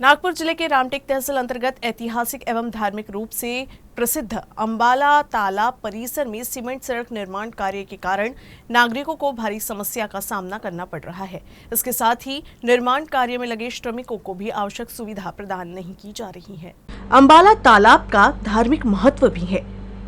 नागपुर जिले के रामटेक तहसील अंतर्गत ऐतिहासिक एवं धार्मिक रूप से प्रसिद्ध अंबाला तालाब परिसर में सीमेंट सड़क निर्माण कार्य के कारण नागरिकों को भारी समस्या का सामना करना पड़ रहा है। इसके साथ ही निर्माण कार्य में लगे श्रमिकों को भी आवश्यक सुविधा प्रदान नहीं की जा रही है। अंबाला तालाब का धार्मिक महत्व भी है।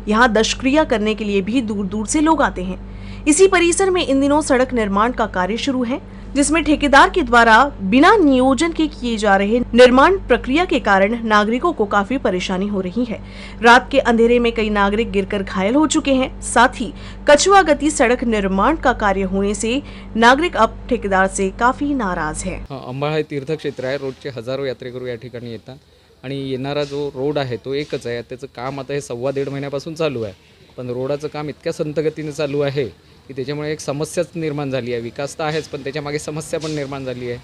यहाँ दशक्रिया करने के लिए भी दूर दूर से लोग आते हैं। इसी परिसर में इन दिनों सड़क निर्माण का कार्य शुरू है, जिसमें ठेकेदार के द्वारा बिना नियोजन के किए जा रहे निर्माण प्रक्रिया के कारण नागरिकों को काफी परेशानी हो रही है। रात के अंधेरे में कई नागरिक गिरकर घायल हो चुके हैं। साथ ही कछुआ गति सड़क निर्माण का कार्य होने से नागरिक अब ठेकेदार से काफी नाराज है। अंबाळा हे तीर्थक्षेत्र आहे। रोजचे हजारो यात्रेकरू या ठिकाणी येतात आणि येणारा जो रोड आहे तो एकच आहे। त्याचं काम आता हे 1.5 महिन्यापासून चालू आहे, पण रोडाचं काम इतक्या संत गतीने चालू आहे की त्याच्यामुळे एक समस्याच निर्माण झाली आहे। विकास तर आहेच, पण त्याच्यामागे समस्या पण निर्माण झाली आहे।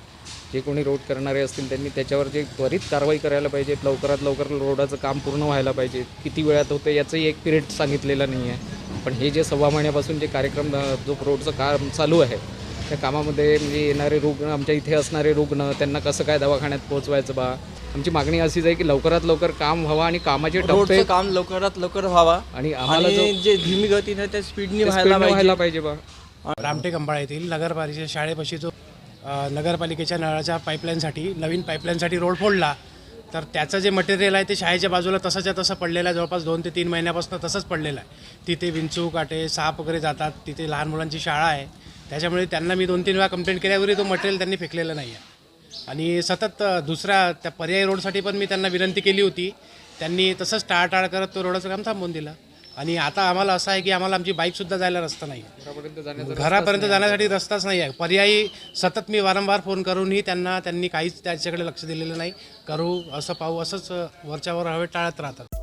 जे कोणी रोड करणारे असतील त्यांनी त्याच्यावर जे त्वरित कारवाई करायला पाहिजे। लवकरात लवकर रोडाचं काम पूर्ण व्हायला पाहिजे। किती वेळात होते याचंही एक पिरियड सांगितलेलं नाही आहे, पण हे जे 1.25 महिन्यापासून जे कार्यक्रम जो रोडचं काम चालू आहे त्या कामामध्ये म्हणजे येणारे रुग्ण, आमच्या इथे असणारे रुग्ण, त्यांना कसं काय दवाखान्यात पोहोचवायचं बा। आमची मागणी अशीच आहे की लवकरात लवकर काम व्हावं आणि कामाचे टप्पे काम लवकरात लवकर व्हावा आणि आम्हाला जे धीमी गतीने त्या स्पीडने व्हायला पाहिजे बा। रामटेक अंबाळा येथील नगरपालिकेच्या शाळेपाशी जो नगरपालिकेच्या नळाच्या पाईपलाईनसाठी नवीन पाईपलाईनसाठी रोड फोडला, तर त्याचं जे मटेरियल आहे ते शाळेच्या बाजूला तसंच्या तसं पडलेलं आहे। जवळपास 2 ते 3 महिन्यापासून तसंच पडलेलं आहे। तिथे विंचू काटे साप वगैरे जातात। तिथे लहान मुलांची शाळा आहे, त्याच्यामुळे त्यांना मी 2-3 वेळा कंप्लेंट केल्यावरही तो मटेरियल त्यांनी फेकलेलं नाही आहे। आणि सतत दुसऱ्या त्या पर्यायी रोडसाठी पण मी त्यांना विनंती केली होती, त्यांनी तसंच टाळाटाळ करत तो रोडाचं काम थांबवून दिलं। आणि आता आम्हाला असं आहे की आम्हाला आमची बाईकसुद्धा जायला रस्ता नाही, घरापर्यंत जाण्यासाठी रस्ताच नाही आहे। पर्यायी सतत मी वारंवार फोन करूनही त्यांनी काहीच त्याच्याकडे लक्ष दिलेलं नाही। करू असं पाहू असंच वरच्यावर हवे टाळत राहतात।